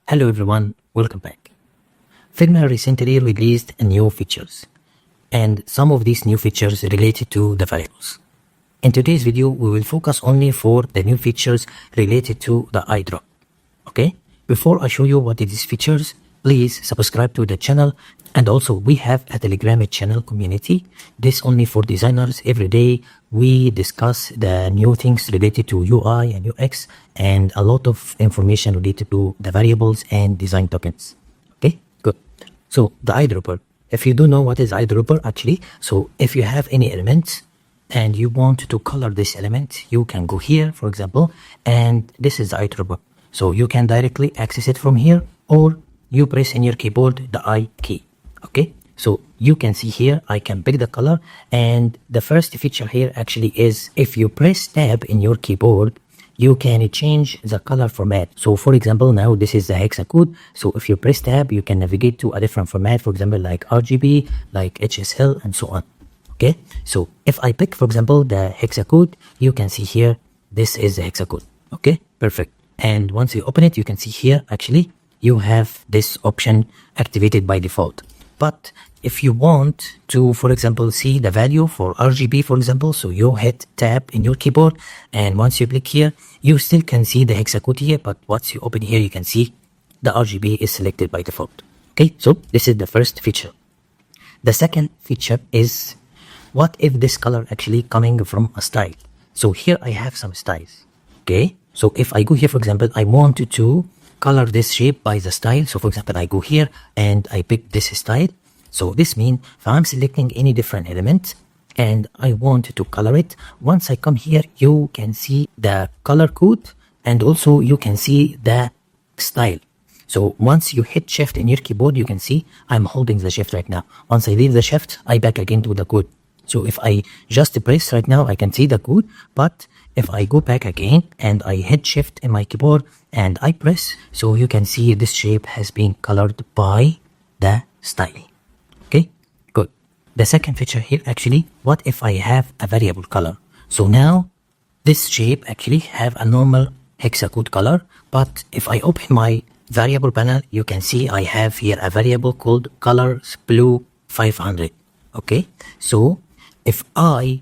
Hello everyone, welcome back. Figma recently released new features, and some of these new features related to the variables. In today's video, we will focus only for the new features related to the eyedrop. Okay? Before I show you what are these features, please subscribe to the channel, and also we have a Telegram channel community. This only for designers. Every day we discuss the new things related to UI and UX and a lot of information related to the variables and design tokens. Okay, good. So the eyedropper, if you don't know what is eyedropper actually, so if you have any elements and you want to color this element, you can go here, for example, and this is the eyedropper. So you can directly access it from here, or you press in your keyboard the I key. Okay, so you can see here I can pick the color, and the first feature here actually is if you press tab in your keyboard, you can change the color format. So for example, now this is the hexacode. So if you press tab, you can navigate to a different format, for example, like RGB, like HSL, and so on. Okay, so if I pick, for example, the hexacode, you can see here this is the hexacode. Okay, perfect. And once you open it, you can see here actually you have this option activated by default. But if you want to, for example, see the value for RGB, for example, so you hit tab in your keyboard, and once you click here, you still can see the hexacode here, but once you open here, you can see the RGB is selected by default. Okay, so this is the first feature. The second feature is, what if this color actually coming from a style? So here I have some styles. Okay, so if I go here, for example, I wanted to color this shape by the style. So for example, I go here and I pick this style. So this means if I'm selecting any different element and I want to color it, once I come here, you can see the color code, and also you can see the style. So once you hit shift in your keyboard, you can see I'm holding the shift right now. Once I leave the shift, I back again to the code. So if I just press right now, I can see the code, but if I go back again and I hit shift in my keyboard and I press, so you can see this shape has been colored by the style. Okay, good. The second feature here actually, what if I have a variable color? So now this shape actually have a normal hexacode color, but if I open my variable panel, you can see I have here a variable called colors blue 500. Okay, so if I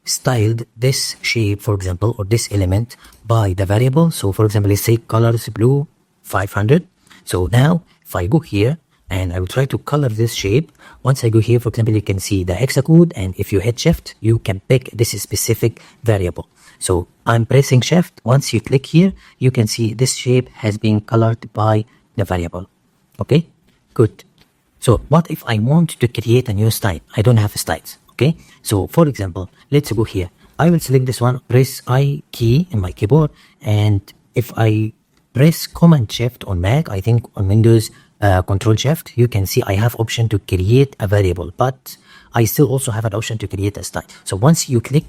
styled this shape, for example, or this element by the variable, so for example, let's say colors blue 500. So now if I go here and I will try to color this shape, once I go here, for example, you can see the hexacode, and if you hit shift, you can pick this specific variable. So I'm pressing shift. Once you click here, you can see this shape has been colored by the variable. Okay, good. So what if I want to create a new style? I don't have styles. Okay, so for example, let's go here. I will select this one, press I key in my keyboard, and if I press Command Shift on Mac, I think on Windows, Control Shift, you can see I have option to create a variable, but I still also have an option to create a style. So once you click,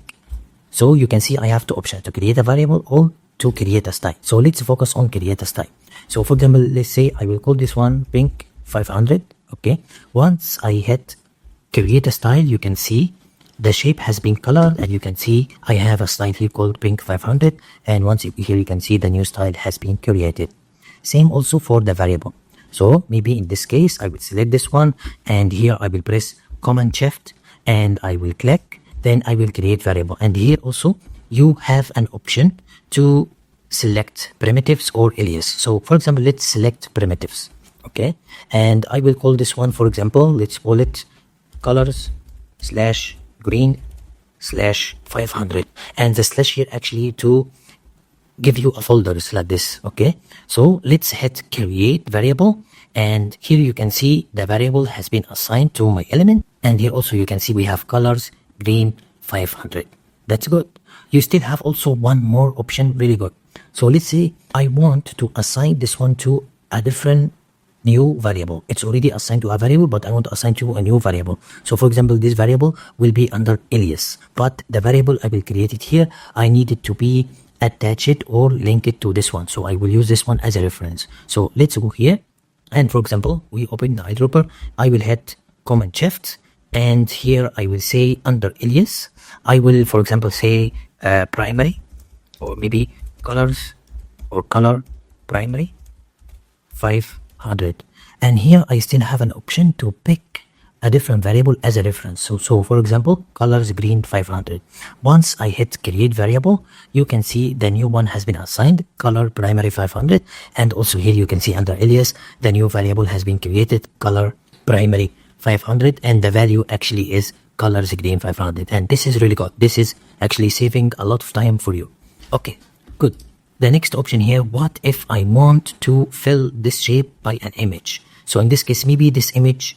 so you can see I have two options, to create a variable or to create a style. So let's focus on create a style. So for example, let's say I will call this one pink 500. Okay, once I hit create a style, you can see the shape has been colored, and you can see I have a style here called pink 500, and once here you can see the new style has been created. Same also for the variable. So maybe in this case I will select this one, and here I will press Command Shift and I will click, then I will create variable. And here also you have an option to select primitives or alias. So for example, let's select primitives. Okay, and I will call this one, for example, let's call it colors slash green slash 500, and the slash here actually to give you a folders like this. Okay, so let's hit create variable, and here you can see the variable has been assigned to my element, and here also you can see we have colors green 500. That's good. You still have also one more option, really good. So let's say I want to assign this one to a different new variable. It's already assigned to a variable, but I want to assign to a new variable. So for example, this variable will be under alias, but the variable I will create it here, I need it to be attached or link it to this one. So I will use this one as a reference. So let's go here, and for example, we open the eyedropper. I will hit Command Shift, and here I will say under alias, I will, for example, say primary, or maybe colors or color primary 500. And here I still have an option to pick a different variable as a reference. So for example, colors green 500. Once I hit create variable, you can see the new one has been assigned, color primary 500. And also here you can see under alias, the new variable has been created, color primary 500, and the value actually is colors green 500. And this is really good. This is actually saving a lot of time for you. Okay, good. The next option here, what if I want to fill this shape by an image? So in this case, maybe this image,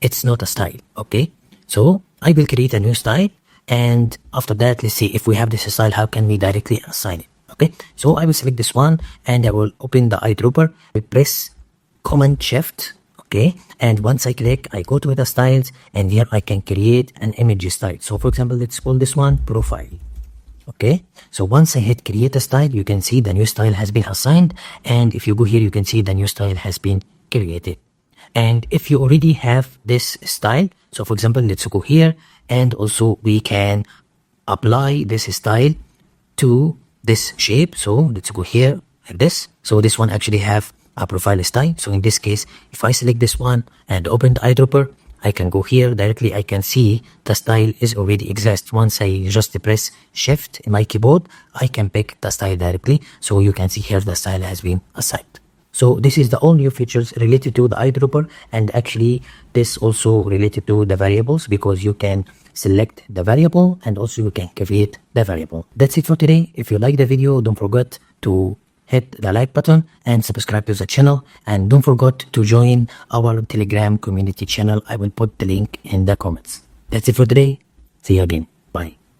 it's not a style. Okay, so I will create a new style, and after that, let's see if we have this style, how can we directly assign it? Okay, so I will select this one and I will open the eyedropper. I press Command Shift. Okay, and once I click, I go to the styles, and here I can create an image style. So for example, let's call this one profile. Okay, so once I hit create a style, you can see the new style has been assigned, and if you go here, you can see the new style has been created. And if you already have this style, so for example, let's go here, and also we can apply this style to this shape. So let's go here like this. So this one actually have a profile style. So in this case, if I select this one and open the eyedropper, I can go here directly. I can see the style is already exists. Once I just press shift in my keyboard, I can pick the style directly. So you can see here the style has been assigned. So this is the all new features related to the eyedropper, and actually this also related to the variables, because you can select the variable and also you can create the variable. That's it for today. If you like the video, don't forget to hit the like button and subscribe to the channel, and don't forget to join our Telegram community channel. I will put the link in the comments. That's it for today. See you again.